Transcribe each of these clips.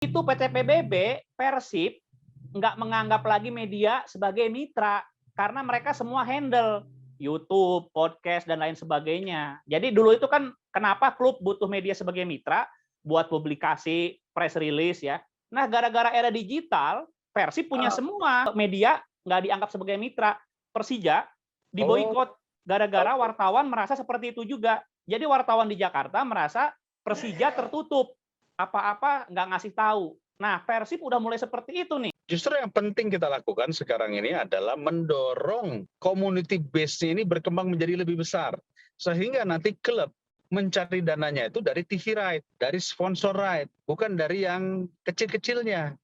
Itu PT PBB, Persib nggak menganggap lagi media sebagai mitra karena mereka semua handle YouTube, podcast dan lain sebagainya. Jadi dulu itu kan kenapa klub butuh media sebagai mitra buat publikasi, press release ya. Nah, gara-gara era digital, Persib punya semua media nggak dianggap sebagai mitra. Persija diboikot gara-gara wartawan merasa seperti itu juga. Jadi wartawan di Jakarta merasa Persija tertutup, apa-apa nggak ngasih tahu. Nah, Persib udah mulai seperti itu nih. Justru yang penting kita lakukan sekarang ini adalah mendorong community base ini berkembang menjadi lebih besar. Sehingga nanti klub mencari dananya itu dari TV right, dari sponsor right, bukan dari yang kecil-kecilnya.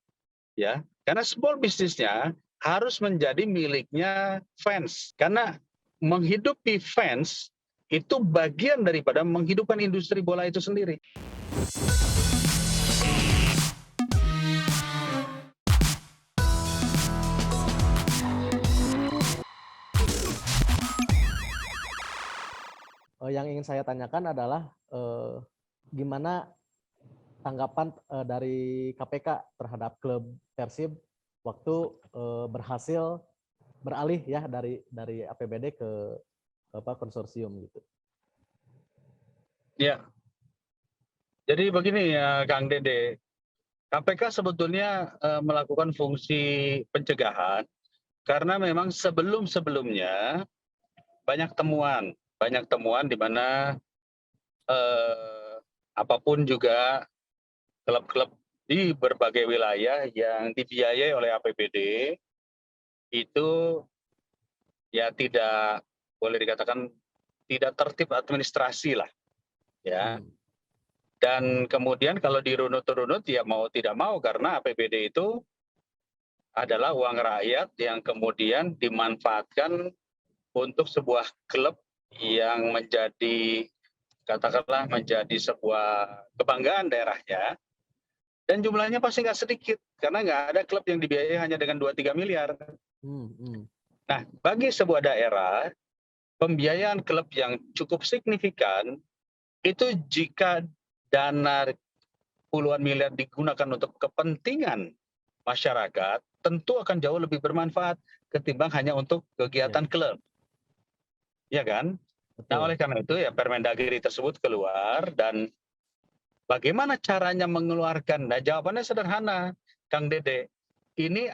Ya, karena small business-nya harus menjadi miliknya fans. Karena menghidupi fans itu bagian daripada menghidupkan industri bola itu sendiri. Yang ingin saya tanyakan adalah gimana tanggapan dari KPK terhadap klub Persib waktu berhasil beralih ya dari APBD ke konsorsium gitu. Ya. Jadi begini ya Kang Dede, KPK sebetulnya melakukan fungsi pencegahan karena memang sebelum-sebelumnya banyak temuan di mana apapun juga klub-klub di berbagai wilayah yang dibiayai oleh APBD itu ya tidak boleh dikatakan tidak tertib administrasi lah ya. Dan kemudian kalau dirunut-runut ya mau tidak mau karena APBD itu adalah uang rakyat yang kemudian dimanfaatkan untuk sebuah klub yang menjadi katakanlah menjadi sebuah kebanggaan daerahnya dan jumlahnya pasti nggak sedikit karena nggak ada klub yang dibiayai hanya dengan 2-3 miliar. Nah, bagi sebuah daerah pembiayaan klub yang cukup signifikan itu jika dana puluhan miliar digunakan untuk kepentingan masyarakat tentu akan jauh lebih bermanfaat ketimbang hanya untuk kegiatan klub. Ya kan? Betul. Nah, oleh karena itu ya Permendagri tersebut keluar dan bagaimana caranya mengeluarkan? Nah, jawabannya sederhana, Kang Dede. Ini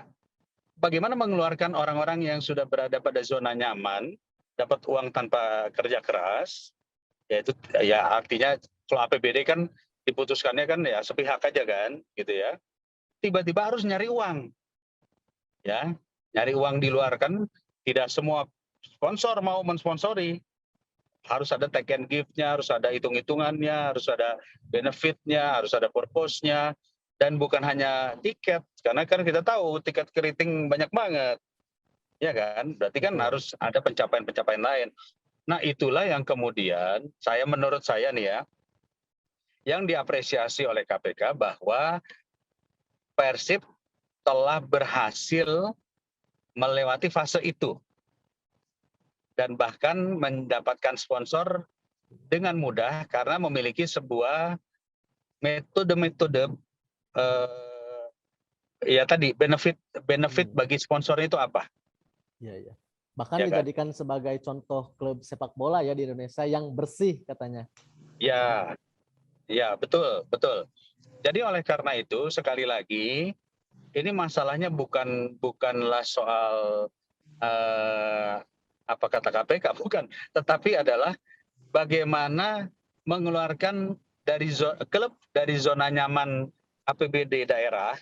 bagaimana mengeluarkan orang-orang yang sudah berada pada zona nyaman, dapat uang tanpa kerja keras, yaitu ya artinya kalau APBD kan diputuskannya kan ya sepihak aja kan, gitu ya. Tiba-tiba harus nyari uang, ya, nyari uang di luar kan tidak semua sponsor mau mensponsori. Harus ada take and give-nya, harus ada hitung-hitungannya, harus ada benefit-nya, harus ada purpose-nya, dan bukan hanya tiket, karena kan kita tahu tiket keriting banyak banget, ya kan? Berarti kan harus ada pencapaian-pencapaian lain. Nah itulah yang kemudian menurut saya nih ya, yang diapresiasi oleh KPK bahwa Persib telah berhasil melewati fase itu. Dan bahkan mendapatkan sponsor dengan mudah karena memiliki sebuah metode-metode ya tadi benefit bagi sponsor itu apa? Iya. Bahkan ya dijadikan kan? Sebagai contoh klub sepak bola ya di Indonesia yang bersih katanya. Ya betul. Jadi oleh karena itu sekali lagi ini masalahnya bukanlah soal apa kata KPK bukan, tetapi adalah bagaimana mengeluarkan klub dari zona nyaman APBD daerah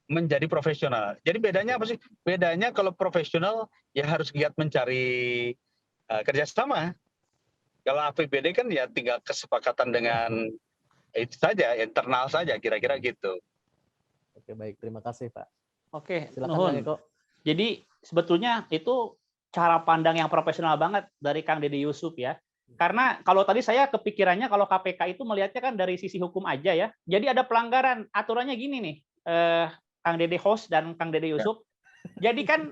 menjadi profesional. Jadi bedanya apa sih? Bedanya kalau profesional ya harus giat mencari kerjasama. Kalau APBD kan ya tinggal kesepakatan dengan itu saja, internal saja, kira-kira gitu. Oke, baik. Terima kasih, Pak. Oke, silakan Nuhun. Kang Eko. Jadi sebetulnya itu cara pandang yang profesional banget dari Kang Dede Yusuf ya. Karena kalau tadi saya kepikirannya kalau KPK itu melihatnya kan dari sisi hukum aja ya. Jadi ada pelanggaran. Aturannya gini nih, Kang Dede host dan Kang Dede Yusuf. Jadi kan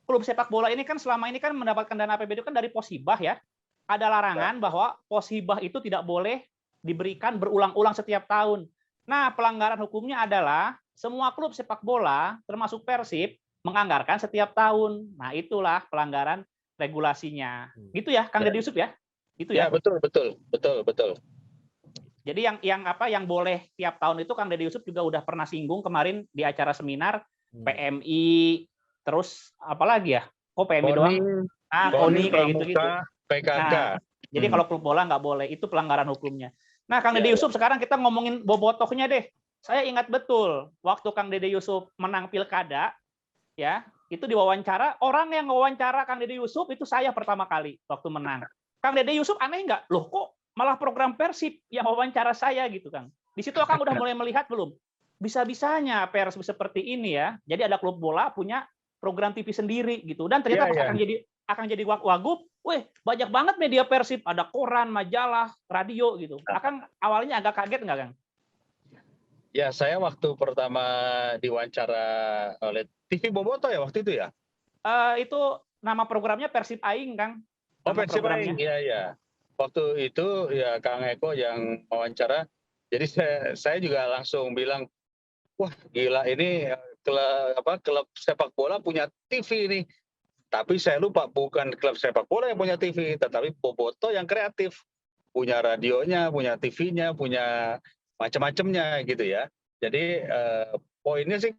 klub sepak bola ini kan selama ini kan mendapatkan dana APBD kan dari Posibah ya. Ada larangan bahwa Posibah itu tidak boleh diberikan berulang-ulang setiap tahun. Nah, pelanggaran hukumnya adalah semua klub sepak bola, termasuk Persib, menganggarkan setiap tahun. Nah, itulah pelanggaran regulasinya. Gitu ya, Kang Ya, Deddy Yusuf ya? Gitu ya ya. betul. Jadi yang boleh tiap tahun itu Kang Deddy Yusuf juga udah pernah singgung kemarin di acara seminar PMI, terus apalagi ya? Kok PMI doang? KONI, KONI kayak gitu-gitu. Pramuka, PKK. Nah, jadi kalau klub bola nggak boleh, itu pelanggaran hukumnya. Nah, Kang Ya, Deddy ya. Yusuf, sekarang kita ngomongin bobotohnya deh. Saya ingat betul waktu Kang Deddy Yusuf menang pilkada, ya, itu diwawancara, orang yang wawancara Kang Deddy Yusuf itu saya pertama kali waktu menang. Kang Deddy Yusuf aneh nggak? Loh kok malah program Persib yang wawancara saya gitu, Kang. Di situ Kang udah mulai melihat belum? Bisa-bisanya Persib seperti ini ya. Jadi ada klub bola punya program TV sendiri gitu. Dan ternyata Ya, pas ya. akan jadi wagub, weh banyak banget media Persib, ada koran, majalah, radio gitu. Akang awalnya agak kaget nggak, Kang? Ya, saya waktu pertama diwawancara oleh TV Boboto ya waktu itu ya. Itu nama programnya Persib Aing, Kang. Oh, Nama Persib programnya. Aing, iya. Waktu itu ya Kang Eko yang wawancara. Jadi saya juga langsung bilang, wah gila ini klub sepak bola punya TV ini. Tapi saya lupa bukan klub sepak bola yang punya TV, tetapi Boboto yang kreatif. Punya radionya, punya TV-nya, punya macam-macamnya gitu ya. Jadi poinnya sih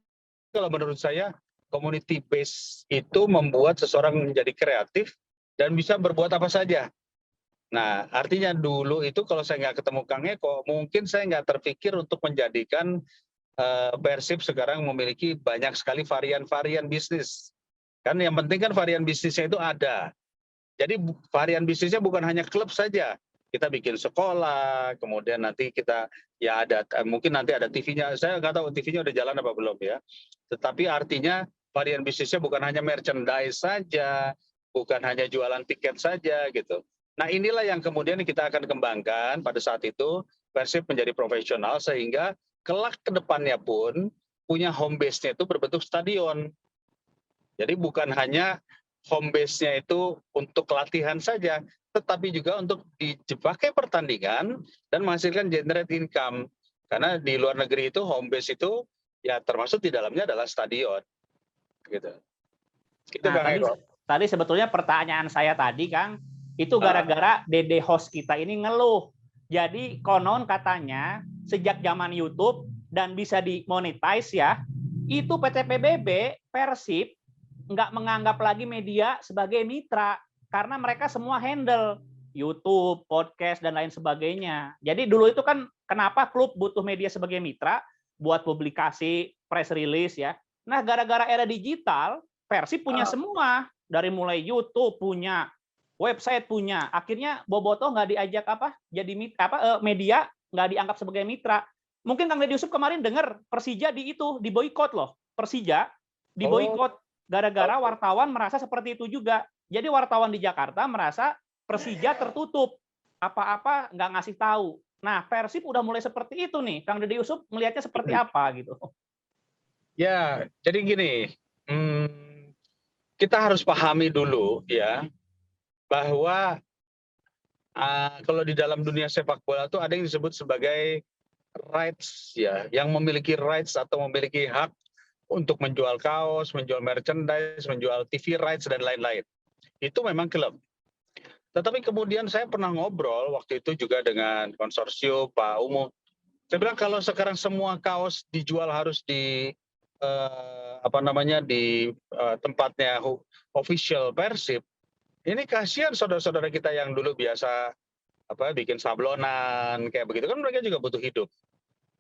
kalau menurut saya community base itu membuat seseorang menjadi kreatif dan bisa berbuat apa saja. Nah, artinya dulu itu kalau saya nggak ketemu Kang Eko, mungkin saya nggak terpikir untuk menjadikan Persib sekarang memiliki banyak sekali varian-varian bisnis. Kan yang penting kan varian bisnisnya itu ada. Jadi varian bisnisnya bukan hanya klub saja. Kita bikin sekolah, kemudian nanti kita ya ada mungkin nanti ada TV-nya. Saya nggak tahu TV-nya udah jalan apa belum ya. Tetapi artinya varian bisnisnya bukan hanya merchandise saja, bukan hanya jualan tiket saja gitu. Nah inilah yang kemudian kita akan kembangkan pada saat itu Persib menjadi profesional sehingga kelak ke depannya pun punya home base-nya itu berbentuk stadion. Jadi bukan hanya home base-nya itu untuk latihan saja, tetapi juga untuk dipakai pertandingan dan menghasilkan generate income. Karena di luar negeri itu home base itu ya termasuk di dalamnya adalah stadion. Gitu. Itu Nah, Kang Eko. tadi sebetulnya pertanyaan saya tadi, Kang, itu gara-gara Dede host kita ini ngeluh. Jadi konon katanya sejak zaman YouTube dan bisa dimonetize ya, itu PT PBB Persib nggak menganggap lagi media sebagai mitra karena mereka semua handle YouTube, podcast dan lain sebagainya. Jadi dulu itu kan kenapa klub butuh media sebagai mitra buat publikasi, press release ya. Nah, gara-gara era digital, Persib punya semua, dari mulai YouTube punya, website punya. Akhirnya Bobotoh nggak diajak jadi media, nggak dianggap sebagai mitra. Mungkin Kang Deddy Yusuf kemarin dengar Persija di boykot loh. Persija di boykot gara-gara wartawan merasa seperti itu juga. Jadi wartawan di Jakarta merasa Persija tertutup, apa-apa nggak ngasih tahu. Nah, Persib udah mulai seperti itu nih. Kang Deddy Yusuf melihatnya seperti apa gitu? Ya, jadi gini, kita harus pahami dulu ya bahwa kalau di dalam dunia sepak bola itu ada yang disebut sebagai rights ya, yang memiliki rights atau memiliki hak untuk menjual kaos, menjual merchandise, menjual TV rights dan lain-lain. Itu memang klub. Tetapi kemudian saya pernah ngobrol waktu itu juga dengan konsorsium Pak Umu. Saya bilang kalau sekarang semua kaos dijual harus di di tempatnya official Persib. Ini kasihan saudara-saudara kita yang dulu biasa bikin sablonan kayak begitu kan mereka juga butuh hidup.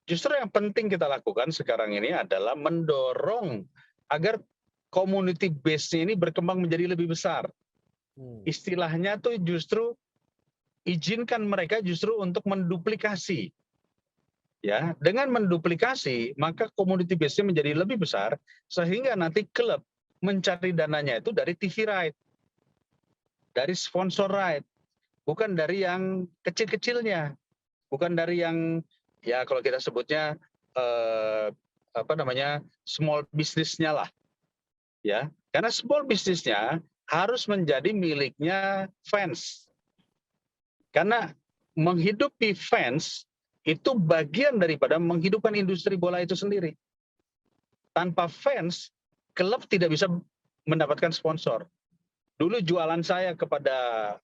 Justru yang penting kita lakukan sekarang ini adalah mendorong agar community base-nya ini berkembang menjadi lebih besar. Istilahnya tuh justru izinkan mereka justru untuk menduplikasi. Ya, dengan menduplikasi maka community base-nya menjadi lebih besar sehingga nanti klub mencari dananya itu dari TV right, dari sponsor right, bukan dari yang kecil-kecilnya, bukan dari yang ya kalau kita sebutnya small business-nya lah, ya. Karena small business-nya harus menjadi miliknya fans. Karena menghidupi fans itu bagian daripada menghidupkan industri bola itu sendiri. Tanpa fans, klub tidak bisa mendapatkan sponsor. Dulu jualan saya kepada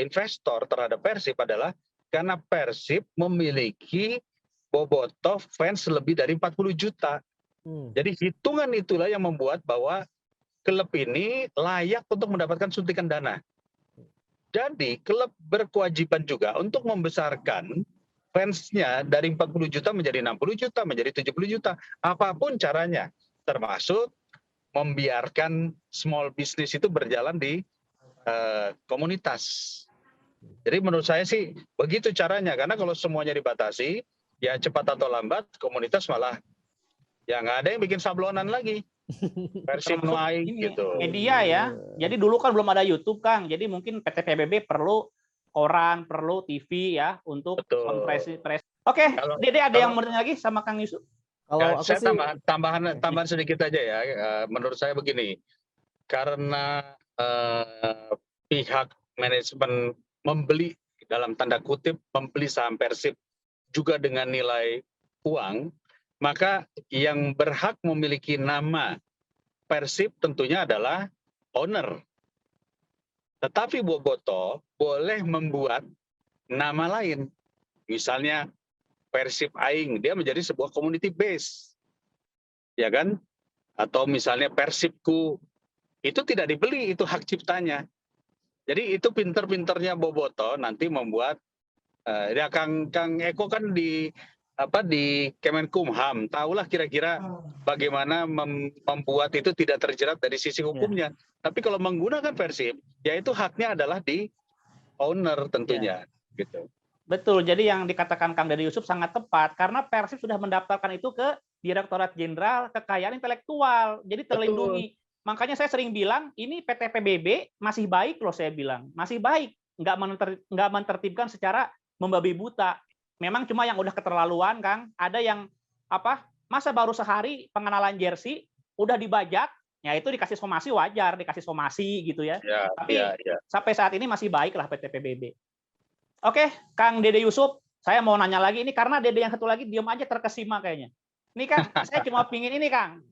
investor terhadap Persib adalah karena Persib memiliki bobotoh fans lebih dari 40 juta. Jadi hitungan itulah yang membuat bahwa klub ini layak untuk mendapatkan suntikan dana. Jadi klub berkewajiban juga untuk membesarkan fansnya dari 40 juta menjadi 60 juta, menjadi 70 juta. Apapun caranya, termasuk membiarkan small business itu berjalan di komunitas. Jadi menurut saya sih begitu caranya, karena kalau semuanya dibatasi, ya cepat atau lambat komunitas malah ya nggak ada yang bikin sablonan lagi. Persib Termasuk Nuai ini gitu. media ya. Jadi dulu kan belum ada YouTube, Kang. Jadi mungkin PT PBB perlu koran, perlu TV ya untuk Betul. konferensi pers. Oke, Dede ada yang mau bertanya lagi sama Kang Yusuf? Kalau Ya, aku saya sih tambahan sedikit aja ya. Menurut saya begini, karena pihak manajemen membeli dalam tanda kutip membeli saham Persib juga dengan nilai uang, maka yang berhak memiliki nama Persib tentunya adalah owner. Tetapi Bobotoh boleh membuat nama lain. Misalnya Persib Aing, dia menjadi sebuah community base. Ya kan? Atau misalnya Persibku, itu tidak dibeli, itu hak ciptanya. Jadi itu pinter-pinternya Bobotoh nanti membuat ya Kang Eko kan di Kemenkumham, tahulah kira-kira bagaimana membuat itu tidak terjerat dari sisi hukumnya. Tapi kalau menggunakan Persib, ya itu haknya adalah di owner tentunya, gitu. Betul. Jadi yang dikatakan Kang Dede Yusuf sangat tepat karena Persib sudah mendaftarkan itu ke Direktorat Jenderal Kekayaan Intelektual. Jadi terlindungi. Betul. Makanya saya sering bilang ini PT PBB masih baik loh, saya bilang masih baik, nggak mentertibkan secara membabi buta. Memang cuma yang udah keterlaluan, Kang. Ada yang masa baru sehari pengenalan jersey udah dibajak, ya itu dikasih somasi wajar, dikasih somasi gitu ya. Tapi sampai saat ini masih baik lah PT PBB. Oke, Kang Dede Yusuf, saya mau nanya lagi ini karena Dede yang satu lagi diam aja terkesima kayaknya. Ini Kang, saya cuma pingin ini Kang,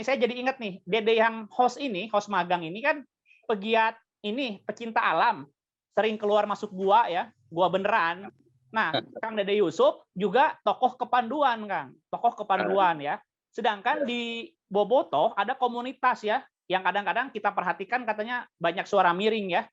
saya jadi ingat nih, Dede yang host magang ini kan pegiat ini, pecinta alam, sering keluar masuk gua ya, gua beneran. Nah, Kang Dede Yusuf juga tokoh kepanduan, Kang, tokoh kepanduan ya. Sedangkan di Bobotoh ada komunitas ya, yang kadang-kadang kita perhatikan katanya banyak suara miring ya.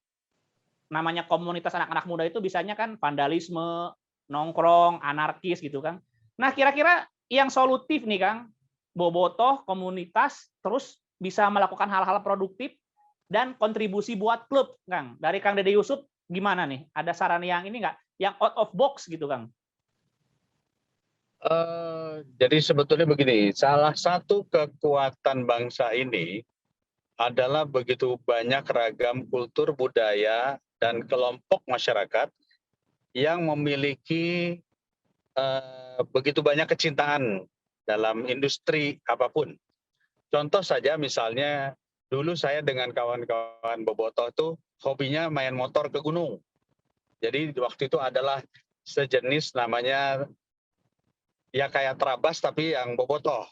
Namanya komunitas anak-anak muda itu bisanya kan vandalisme, nongkrong, anarkis gitu kan. Nah, kira-kira yang solutif nih Kang, Bobotoh komunitas terus bisa melakukan hal-hal produktif dan kontribusi buat klub, Kang. Dari Kang Dede Yusuf gimana nih? Ada saran yang ini nggak? Yang out of box gitu, Kang? Jadi sebetulnya begini, salah satu kekuatan bangsa ini adalah begitu banyak ragam kultur, budaya, dan kelompok masyarakat yang memiliki begitu banyak kecintaan dalam industri apapun. Contoh saja misalnya dulu saya dengan kawan-kawan Bobotoh tuh hobinya main motor ke gunung. Jadi waktu itu adalah sejenis namanya ya kayak Trabas tapi yang Bobotoh.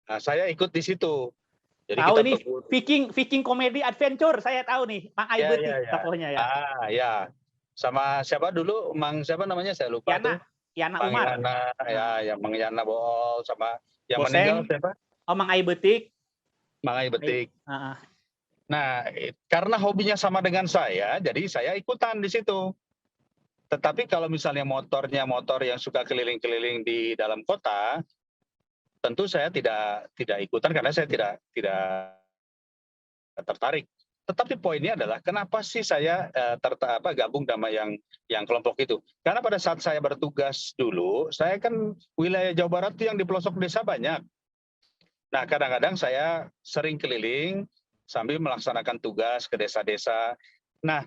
Nah, saya ikut di situ. Jadi tahu kita ini Viking Comedy Adventure, saya tahu nih, Mang Aibeti tokohnya ya. Ya. Sama siapa dulu, siapa namanya saya lupa tuh. Yana Umar. Yang Mang Yana Bool sama yang Boseng. meninggal siapa? Oh, Mang Aibetik. Mang Aibetik. Nah, karena hobinya sama dengan saya, jadi saya ikutan di situ. Tetapi kalau misalnya motornya motor yang suka keliling-keliling di dalam kota, tentu saya tidak ikutan karena saya tidak tertarik. Tetapi poinnya adalah kenapa sih saya gabung sama yang kelompok itu? Karena pada saat saya bertugas dulu, saya kan wilayah Jawa Barat yang di pelosok desa banyak. Nah, kadang-kadang saya sering keliling sambil melaksanakan tugas ke desa-desa. Nah,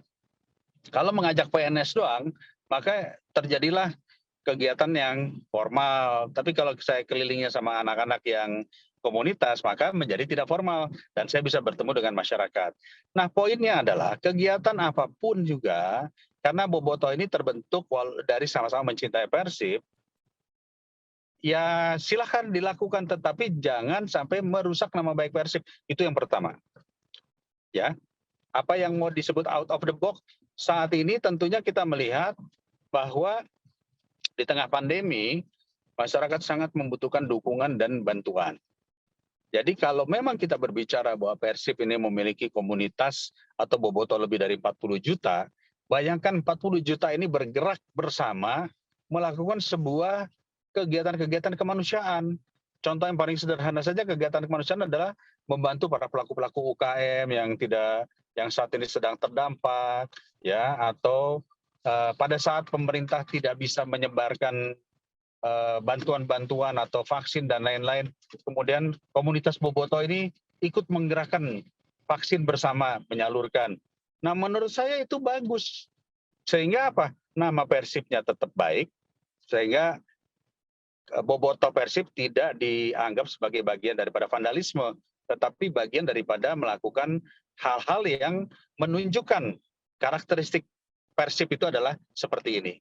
kalau mengajak PNS doang, maka terjadilah kegiatan yang formal. Tapi kalau saya kelilingnya sama anak-anak yang komunitas, maka menjadi tidak formal dan saya bisa bertemu dengan masyarakat. Nah, poinnya adalah kegiatan apapun juga karena Bobotoh ini terbentuk dari sama-sama mencintai Persib, ya silahkan dilakukan, tetapi jangan sampai merusak nama baik Persib. Itu yang pertama. Ya, apa yang mau disebut out of the box saat ini tentunya kita melihat bahwa di tengah pandemi masyarakat sangat membutuhkan dukungan dan bantuan. Jadi kalau memang kita berbicara bahwa Persib ini memiliki komunitas atau bobotoh lebih dari 40 juta, bayangkan 40 juta ini bergerak bersama melakukan sebuah kegiatan-kegiatan kemanusiaan. Contoh yang paling sederhana saja kegiatan kemanusiaan adalah membantu para pelaku-pelaku UKM yang saat ini sedang terdampak, ya, atau pada saat pemerintah tidak bisa menyebarkan bantuan-bantuan atau vaksin dan lain-lain. Kemudian komunitas Bobotoh ini ikut menggerakkan vaksin bersama, menyalurkan. Nah, menurut saya itu bagus. Sehingga apa? Nama Persibnya tetap baik, sehingga Bobotoh Persib tidak dianggap sebagai bagian daripada vandalisme, tetapi bagian daripada melakukan hal-hal yang menunjukkan karakteristik Persib itu adalah seperti ini.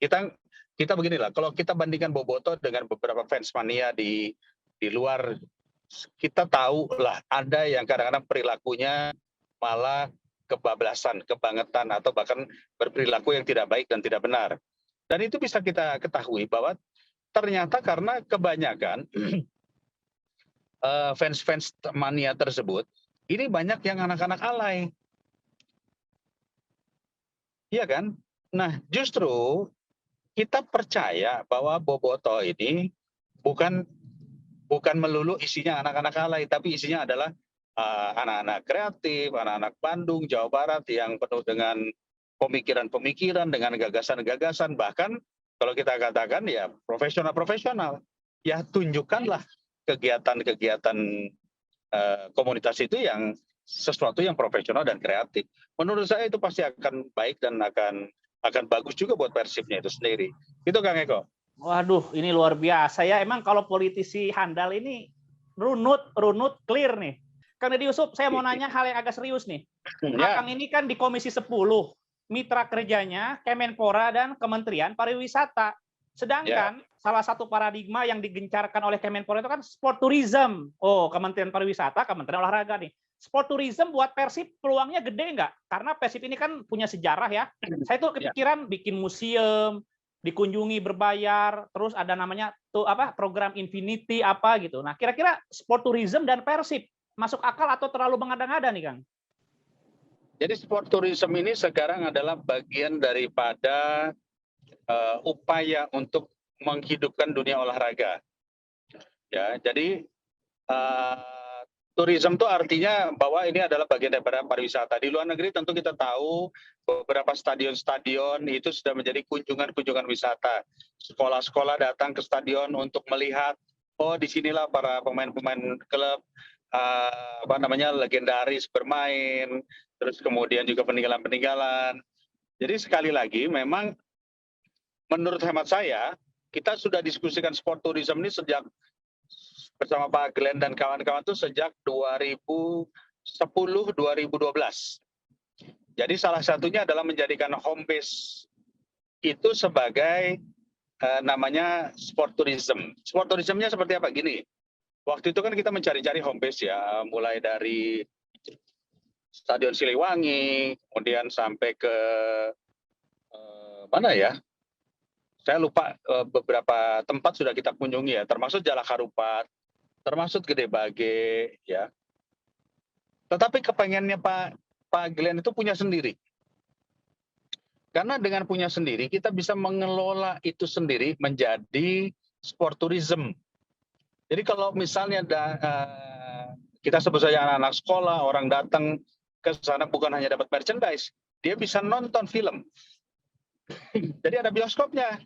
Kita beginilah, kalau kita bandingkan Bobotoh dengan beberapa fans mania di luar, kita tahu lah ada yang kadang-kadang perilakunya malah kebablasan, kebangetan, atau bahkan berperilaku yang tidak baik dan tidak benar. Dan itu bisa kita ketahui bahwa ternyata karena kebanyakan fans-fans mania tersebut, ini banyak yang anak-anak alay. Iya kan? Nah, justru kita percaya bahwa Bobotoh ini bukan melulu isinya anak-anak alay, tapi isinya adalah anak-anak kreatif, anak-anak Bandung, Jawa Barat yang penuh dengan pemikiran-pemikiran, dengan gagasan-gagasan, bahkan kalau kita katakan ya profesional-profesional. Ya tunjukkanlah kegiatan-kegiatan komunitas itu yang sesuatu yang profesional dan kreatif. Menurut saya itu pasti akan baik dan akan bagus juga buat Persibnya itu sendiri. Itu Kang Eko. Waduh, ini luar biasa ya. Emang kalau politisi handal ini runut, clear nih. Kang Deddy Yusuf, saya mau nanya hal yang agak serius nih. Ya. Kang ini kan di Komisi 10, mitra kerjanya Kemenpora dan Kementerian Pariwisata. Sedangkan salah satu paradigma yang digencarkan oleh Kemenpora itu kan sport tourism. Oh, Kementerian Pariwisata, Kementerian Olahraga nih. Sport tourism buat Persib peluangnya gede nggak? Karena Persib ini kan punya sejarah ya. Saya tuh kepikiran bikin museum, dikunjungi berbayar, terus ada namanya tuh apa program Infinity apa gitu. Nah, kira-kira sport tourism dan Persib masuk akal atau terlalu mengada-ngada nih, Kang? Jadi sport tourism ini sekarang adalah bagian daripada upaya untuk menghidupkan dunia olahraga. Ya, jadi tourism itu artinya bahwa ini adalah bagian daripada pariwisata. Di luar negeri tentu kita tahu beberapa stadion-stadion itu sudah menjadi kunjungan-kunjungan wisata. Sekolah-sekolah datang ke stadion untuk melihat, oh disinilah para pemain-pemain klub legendaris bermain, terus kemudian juga peninggalan-peninggalan. Jadi sekali lagi memang menurut hemat saya, kita sudah diskusikan sport tourism ini sejak bersama Pak Glenn dan kawan-kawan itu sejak 2010-2012. Jadi salah satunya adalah menjadikan home base itu sebagai namanya sport tourism. Sport tourismnya seperti apa? Gini, waktu itu kan kita mencari-cari home base ya, mulai dari Stadion Siliwangi, kemudian sampai ke mana ya? Saya lupa beberapa tempat sudah kita kunjungi ya, termasuk Jalak Harupat, termasuk Gede Bage, ya. Tetapi kepengennya Pak Glenn itu punya sendiri. Karena dengan punya sendiri, kita bisa mengelola itu sendiri menjadi sport tourism. Jadi kalau misalnya kita sebut saja anak-anak sekolah, orang datang ke sana bukan hanya dapat merchandise, dia bisa nonton film. Jadi ada bioskopnya.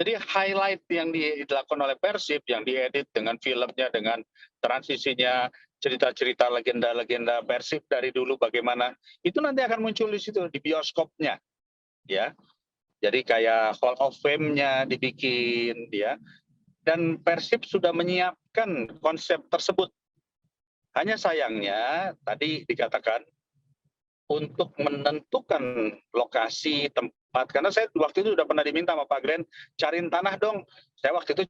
Jadi highlight yang dilakukan oleh Persib, yang diedit dengan filmnya, dengan transisinya, cerita-cerita legenda-legenda Persib dari dulu bagaimana, itu nanti akan muncul di situ, di bioskopnya. Ya. Jadi kayak Hall of Fame-nya dibikin, ya. Dan Persib sudah menyiapkan konsep tersebut. Hanya sayangnya, tadi dikatakan, untuk menentukan lokasi tempat, karena saya waktu itu sudah pernah diminta sama Pak Glenn, cariin tanah dong. Saya waktu itu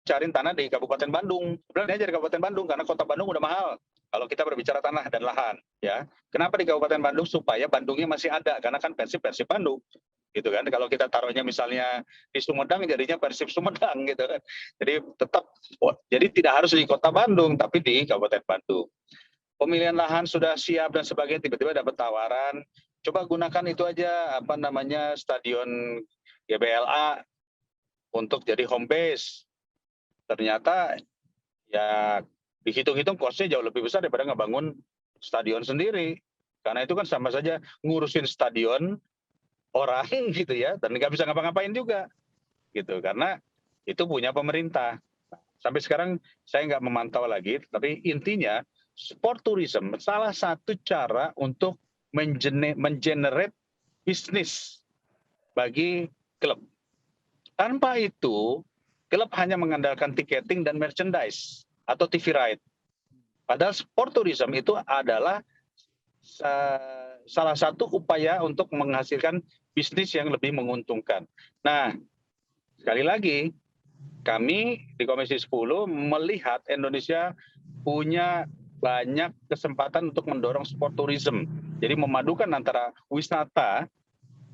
cariin tanah di Kabupaten Bandung. Bilang aja di Kabupaten Bandung karena kota Bandung udah mahal. Kalau kita berbicara tanah dan lahan, ya. Kenapa di Kabupaten Bandung? Supaya Bandungnya masih ada, karena kan Persib Bandung, gitu kan. Kalau kita taruhnya misalnya di Sumedang, jadinya Persib Sumedang, gitu kan. Jadi tetap, jadi tidak harus di kota Bandung, tapi di Kabupaten Bandung. Pemilihan lahan sudah siap dan sebagainya, tiba-tiba dapat tawaran, coba gunakan itu aja, apa namanya, stadion GBLA untuk jadi home base. Ternyata ya dihitung-hitung kosnya jauh lebih besar daripada ngebangun stadion sendiri. Karena itu kan sama saja ngurusin stadion orang gitu ya, dan nggak bisa ngapa-ngapain juga. Gitu, karena itu punya pemerintah. Sampai sekarang saya nggak memantau lagi, tapi intinya sport tourism salah satu cara untuk mengenerate bisnis bagi klub. Tanpa itu, klub hanya mengandalkan tiketing dan merchandise atau TV right. Padahal sport tourism itu adalah salah satu upaya untuk menghasilkan bisnis yang lebih menguntungkan. Nah, sekali lagi, kami di Komisi 10 melihat Indonesia punya banyak kesempatan untuk mendorong sport tourism. Jadi memadukan antara wisata,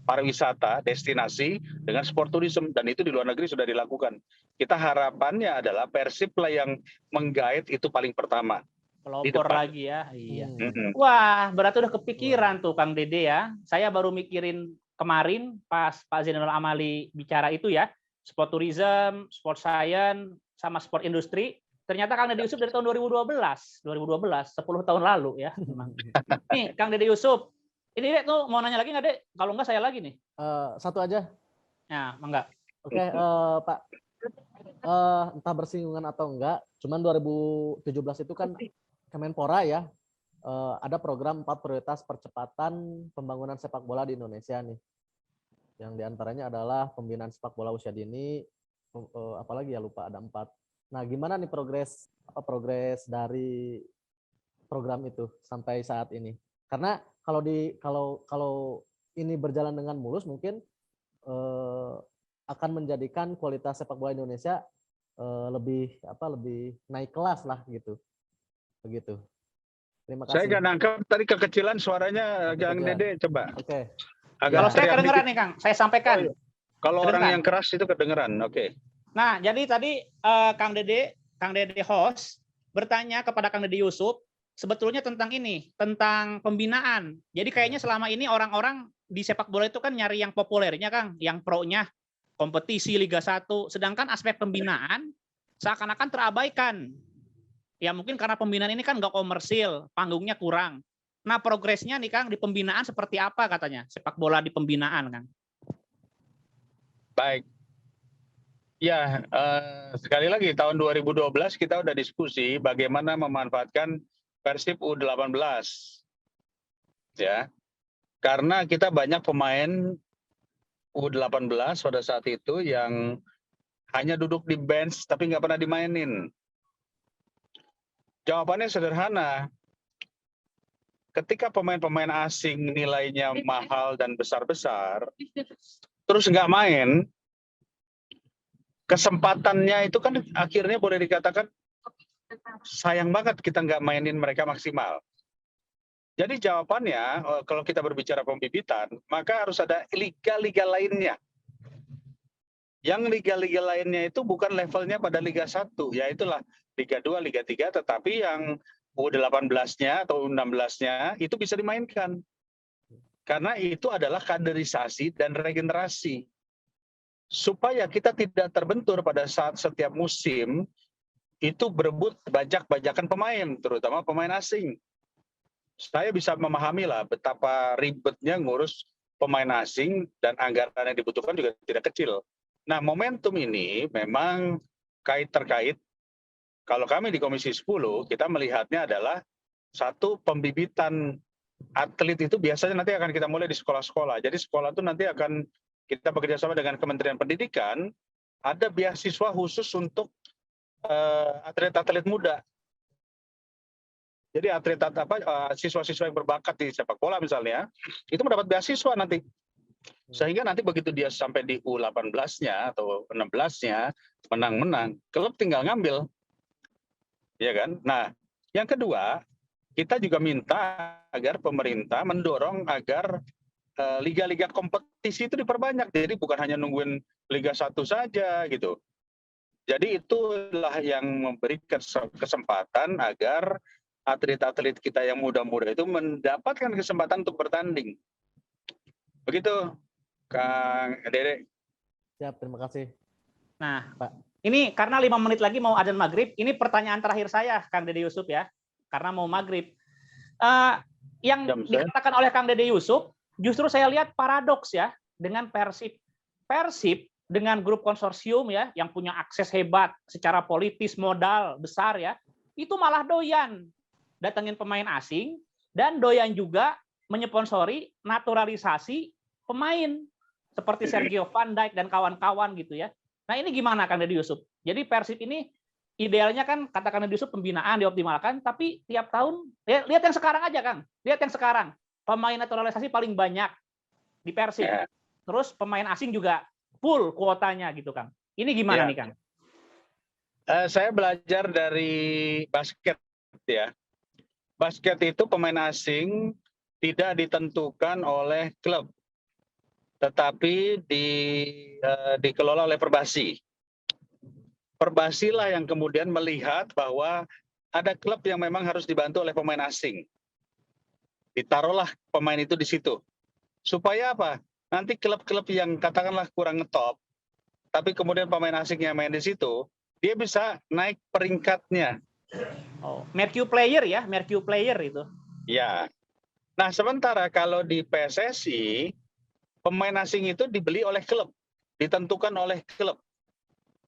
pariwisata, destinasi dengan sport tourism, dan itu di luar negeri sudah dilakukan. Kita harapannya adalah Persib lah yang menggait itu paling pertama. Pelopor lagi ya. Iya. Mm-hmm. Wah, berarti udah kepikiran tuh Kang Dede ya. Saya baru mikirin kemarin pas Pak Zainul Amali bicara itu ya, sport tourism, sport science, sama sport industri. Ternyata Kang Dede Yusuf dari tahun 2012, 10 tahun lalu ya. Nih, Kang Dede Yusuf, ini Dek tuh mau nanya lagi nggak Dek? Kalau nggak saya lagi nih. Satu aja. Nah, enggak. Oke, Pak. Entah bersinggungan atau enggak, cuman 2017 itu kan Kemenpora ya, ada program 4 prioritas percepatan pembangunan sepak bola di Indonesia nih. Yang diantaranya adalah pembinaan sepak bola usia dini, apalagi ya lupa, ada 4. Nah, gimana nih progres dari program itu sampai saat ini? Karena kalau ini berjalan dengan mulus, mungkin akan menjadikan kualitas sepak bola Indonesia lebih naik kelas lah gitu. Begitu. Terima kasih. Saya nggak nangkep tadi kekecilan suaranya, Kang Dede, coba. Oke. Kalau saya kedengeran nih Kang, saya sampaikan. Oh, iya. Kalau orang yang keras itu kedengeran, oke. Nah, jadi tadi Kang Dede host bertanya kepada Kang Dede Yusuf sebetulnya tentang ini, tentang pembinaan. Jadi kayaknya selama ini orang-orang di sepak bola itu kan nyari yang populernya Kang, yang pro-nya, kompetisi Liga 1, sedangkan aspek pembinaan seakan-akan terabaikan. Ya mungkin karena pembinaan ini kan nggak komersil, panggungnya kurang. Nah, progresnya nih Kang di pembinaan seperti apa katanya? Sepak bola di pembinaan, Kang. Baik. Ya, sekali lagi tahun 2012 kita udah diskusi bagaimana memanfaatkan Persib U18. Ya. Karena kita banyak pemain U18 pada saat itu yang hanya duduk di bench tapi nggak pernah dimainin. Jawabannya sederhana. Ketika pemain-pemain asing nilainya mahal dan besar-besar, terus nggak main, kesempatannya itu kan akhirnya boleh dikatakan sayang banget kita nggak mainin mereka maksimal. Jadi jawabannya, kalau kita berbicara pembibitan, maka harus ada liga-liga lainnya. Yang liga-liga lainnya itu bukan levelnya pada Liga 1, yaitulah Liga 2, Liga 3, tetapi yang U18-nya atau U16-nya itu bisa dimainkan. Karena itu adalah kaderisasi dan regenerasi. Supaya kita tidak terbentur pada saat setiap musim itu berebut bajak-bajakan pemain, terutama pemain asing. Saya bisa memahami lah betapa ribetnya ngurus pemain asing dan anggaran yang dibutuhkan juga tidak kecil. Nah, momentum ini memang terkait. Kalau kami di Komisi 10, kita melihatnya adalah satu, pembibitan atlet itu biasanya nanti akan kita mulai di sekolah-sekolah. Jadi sekolah itu nanti akan kita bekerjasama dengan Kementerian Pendidikan, ada beasiswa khusus untuk atlet-atlet muda. Jadi siswa-siswa yang berbakat di sepak bola misalnya, itu mendapat beasiswa nanti. Sehingga nanti begitu dia sampai di U18-nya atau 16-nya menang-menang, klub tinggal ngambil. Ya kan? Nah, yang kedua, kita juga minta agar pemerintah mendorong agar liga-liga kompetisi itu diperbanyak. Jadi bukan hanya nungguin Liga 1 saja gitu. Jadi itulah yang memberi kesempatan agar atlet-atlet kita yang muda-muda itu mendapatkan kesempatan untuk bertanding. Begitu, Kang Dede. Siap, terima kasih. Nah, Pak. Ini karena 5 menit lagi mau adzan maghrib, ini pertanyaan terakhir saya, Kang Dede Yusuf ya, karena mau maghrib. Yang dikatakan oleh Kang Dede Yusuf, justru saya lihat paradoks ya, dengan Persib. Persib dengan grup konsorsium ya, yang punya akses hebat secara politis, modal besar ya, itu malah doyan datengin pemain asing, dan doyan juga menyponsori naturalisasi pemain seperti Sergio Van Dijk dan kawan-kawan gitu ya. Nah ini gimana Kang Dede Yusuf? Jadi Persib ini idealnya kan kata Kang Dede Yusuf pembinaan dioptimalkan, tapi tiap tahun ya, lihat yang sekarang aja Kang, lihat yang sekarang pemain naturalisasi paling banyak di Persib. Terus pemain asing juga full kuotanya gitu Kang. Ini gimana nih Kang? Saya belajar dari basket ya. Basket itu pemain asing tidak ditentukan oleh klub, tetapi dikelola oleh Perbasi. Perbasilah yang kemudian melihat bahwa ada klub yang memang harus dibantu oleh pemain asing. Ditaruhlah pemain itu di situ. Supaya apa? Nanti klub-klub yang katakanlah kurang ngetop, tapi kemudian pemain asingnya main di situ, dia bisa naik peringkatnya. Oh, Mercu player ya, Mercu player itu. Ya. Nah, sementara kalau di PSSI, pemain asing itu dibeli oleh klub, ditentukan oleh klub.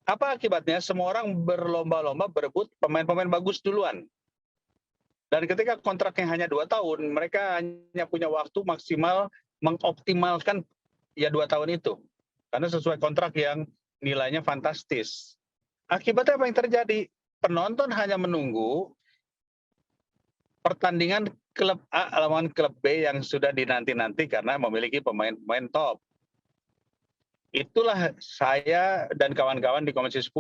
Apa akibatnya? Semua orang berlomba-lomba berebut pemain-pemain bagus duluan. Dan ketika kontraknya hanya 2 tahun, mereka hanya punya waktu maksimal mengoptimalkan ya 2 tahun itu. Karena sesuai kontrak yang nilainya fantastis. Akibatnya apa yang terjadi? Penonton hanya menunggu pertandingan klub A lawan klub B yang sudah dinanti-nanti karena memiliki pemain-pemain top. Itulah saya dan kawan-kawan di Komisi 10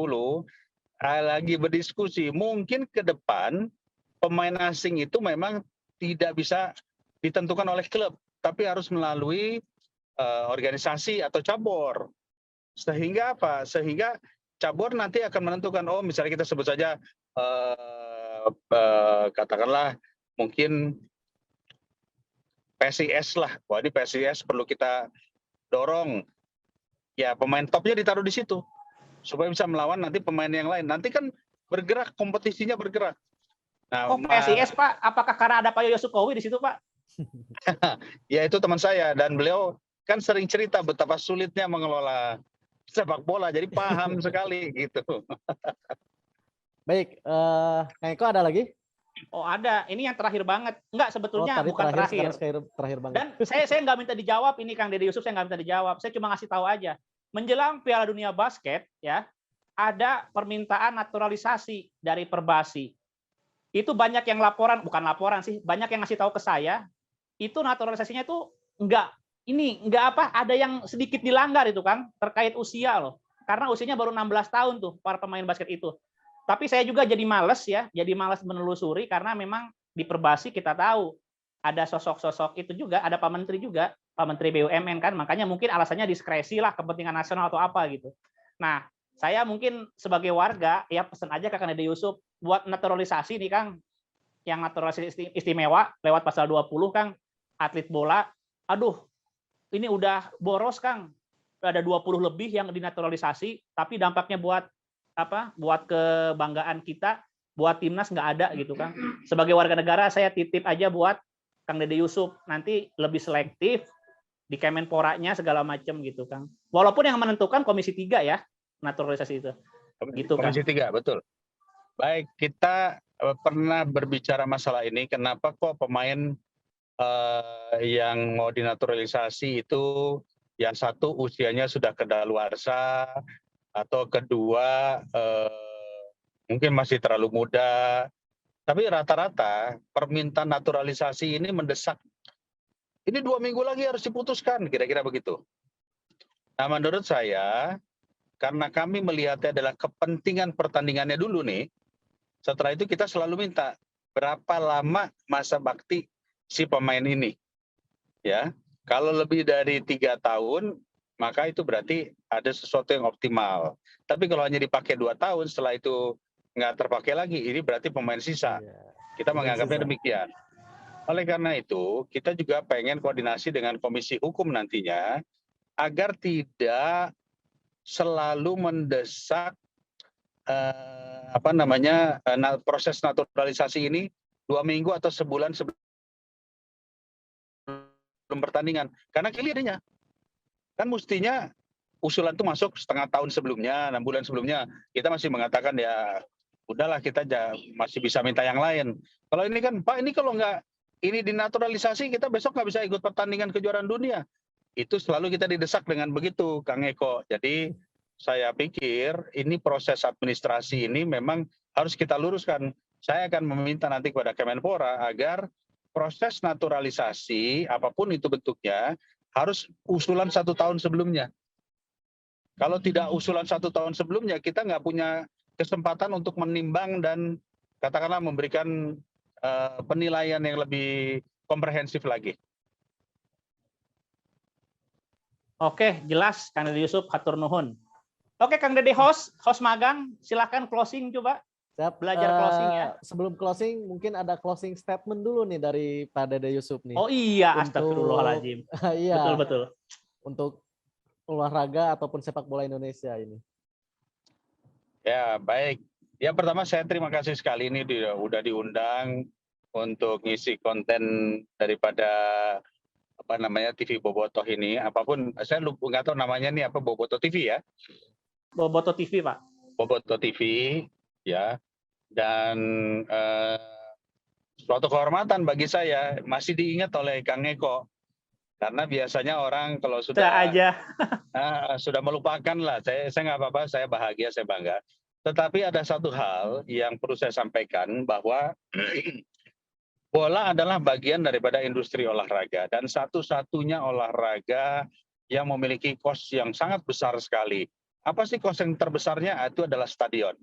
lagi berdiskusi. Mungkin ke depan pemain asing itu memang tidak bisa ditentukan oleh klub, tapi harus melalui organisasi atau cabur. Sehingga apa? Sehingga cabur nanti akan menentukan, oh misalnya kita sebut saja katakanlah mungkin PSIS lah. Wah ini PSIS perlu kita dorong. Ya pemain topnya ditaruh di situ. Supaya bisa melawan nanti pemain yang lain. Nanti kan bergerak, kompetisinya bergerak. Nah, PSIS Pak, apakah karena ada Pak Yoyo Sukowi di situ Pak? Ya itu teman saya dan beliau kan sering cerita betapa sulitnya mengelola sepak bola, jadi paham sekali gitu. Baik, Kang Eko ada lagi? Oh ada, ini yang terakhir banget. Enggak, sebetulnya bukan terakhir. Terakhir banget. Dan saya nggak minta dijawab ini Kang Dede Yusuf, saya nggak minta dijawab. Saya cuma ngasih tahu aja. Menjelang Piala Dunia Basket ya, ada permintaan naturalisasi dari Perbasi. Itu banyak yang laporan, bukan laporan sih, banyak yang ngasih tahu ke saya. Itu naturalisasinya itu ada yang sedikit dilanggar itu Kang, terkait usia loh. Karena usianya baru 16 tahun tuh para pemain basket itu. Tapi saya juga jadi malas menelusuri karena memang di Perbasi kita tahu ada sosok-sosok itu juga, ada Pak Menteri juga, Pak Menteri BUMN kan, makanya mungkin alasannya diskresi lah, kepentingan nasional atau apa gitu. Nah, saya mungkin sebagai warga ya pesan aja ke Kang Dede Yusuf buat naturalisasi nih Kang, yang naturalisasi istimewa lewat pasal 20 Kang, atlet bola, aduh ini udah boros Kang, ada 20 lebih yang dinaturalisasi, tapi dampaknya buat kebanggaan kita, buat timnas nggak ada gitu Kang. Sebagai warga negara saya titip aja buat Kang Dede Yusuf nanti lebih selektif di Kemenporanya segala macam gitu Kang. Walaupun yang menentukan Komisi 3 ya naturalisasi itu. Gitu Kang. Komisi 3 betul. Baik, kita pernah berbicara masalah ini. Kenapa kok pemain yang mau dinaturalisasi itu yang satu usianya sudah kedaluarsa, atau kedua mungkin masih terlalu muda, Tapi rata-rata permintaan naturalisasi ini mendesak. Ini 2 minggu lagi harus diputuskan, kira-kira begitu. Nah, menurut saya, karena kami melihatnya adalah kepentingan pertandingannya dulu nih, setelah itu kita selalu minta berapa lama masa bakti si pemain ini. Ya, kalau lebih dari 3 tahun, maka itu berarti ada sesuatu yang optimal. Tapi kalau hanya dipakai 2 tahun, setelah itu nggak terpakai lagi, ini berarti pemain sisa. Kita menganggapnya demikian. Oleh karena itu, kita juga pengen koordinasi dengan Komisi Hukum nantinya, agar tidak selalu mendesak proses naturalisasi ini 2 minggu atau sebulan sebelum pertandingan. Karena kelihatannya kan mestinya usulan itu masuk setengah tahun sebelumnya, 6 bulan sebelumnya. Kita masih mengatakan ya udahlah, kita masih bisa minta yang lain. Kalau ini kan, Pak, ini kalau nggak ini dinaturalisasi, kita besok nggak bisa ikut pertandingan kejuaraan dunia. Itu selalu kita didesak dengan begitu, Kang Eko. Jadi saya pikir ini proses administrasi ini memang harus kita luruskan. Saya akan meminta nanti kepada Kemenpora agar proses naturalisasi, apapun itu bentuknya, harus usulan 1 tahun sebelumnya. Kalau tidak usulan 1 tahun sebelumnya, kita nggak punya kesempatan untuk menimbang dan katakanlah memberikan penilaian yang lebih komprehensif lagi. Oke, jelas Kang Dede Yusuf, hatur nuhun. Oke, Kang Dede host magang, silakan closing coba. Siap. Belajar closing ya. Sebelum closing, mungkin ada closing statement dulu nih dari Pak Dede Yusuf nih. Oh iya, astagfirullahaladzim. Iya. Betul. Untuk olahraga ataupun sepak bola Indonesia ini. Ya, baik. Yang pertama saya terima kasih sekali ini udah diundang untuk ngisi konten daripada TV Bobotoh ini. Apapun, saya lupa nggak tahu namanya nih apa, Bobotoh TV ya? Bobotoh TV, Pak. Bobotoh TV, ya. Dan suatu kehormatan bagi saya, masih diingat oleh Kang Eko. Karena biasanya orang kalau sudah sudah melupakan lah, saya nggak apa-apa, saya bahagia, saya bangga. Tetapi ada satu hal yang perlu saya sampaikan, bahwa bola adalah bagian daripada industri olahraga, dan satu-satunya olahraga yang memiliki kos yang sangat besar sekali. Apa sih kos yang terbesarnya? Itu adalah stadion.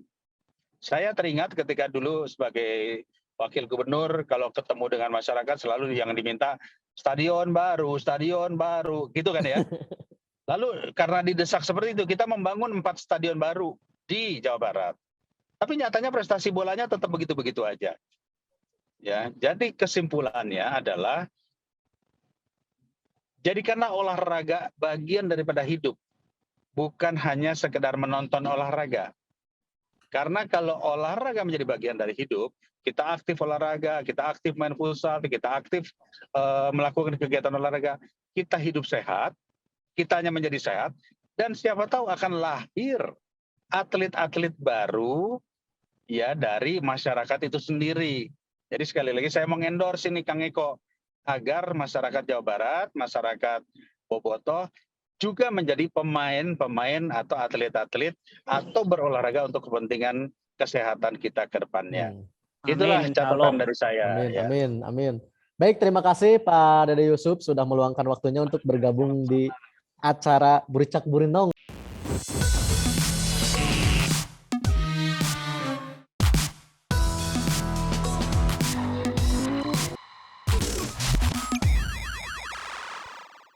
Saya teringat ketika dulu sebagai wakil gubernur, kalau ketemu dengan masyarakat selalu yang diminta stadion baru, gitu kan ya. Lalu karena didesak seperti itu, kita membangun 4 stadion baru di Jawa Barat. Tapi nyatanya prestasi bolanya tetap begitu-begitu aja. Ya, jadi kesimpulannya adalah jadikanlah olahraga bagian daripada hidup, bukan hanya sekedar menonton olahraga. Karena kalau olahraga menjadi bagian dari hidup, kita aktif olahraga, kita aktif main futsal, kita aktif melakukan kegiatan olahraga, kita hidup sehat, kitanya menjadi sehat, dan siapa tahu akan lahir atlet-atlet baru ya dari masyarakat itu sendiri. Jadi sekali lagi saya mengendorse ini Kang Eko, agar masyarakat Jawa Barat, masyarakat Bobotoh juga menjadi pemain-pemain atau atlet-atlet atau berolahraga untuk kepentingan kesehatan kita ke depannya. Itulah catatan dari saya. Amin. Baik, terima kasih Pak Dede Yusuf sudah meluangkan waktunya untuk bergabung di acara Buricak Burinong.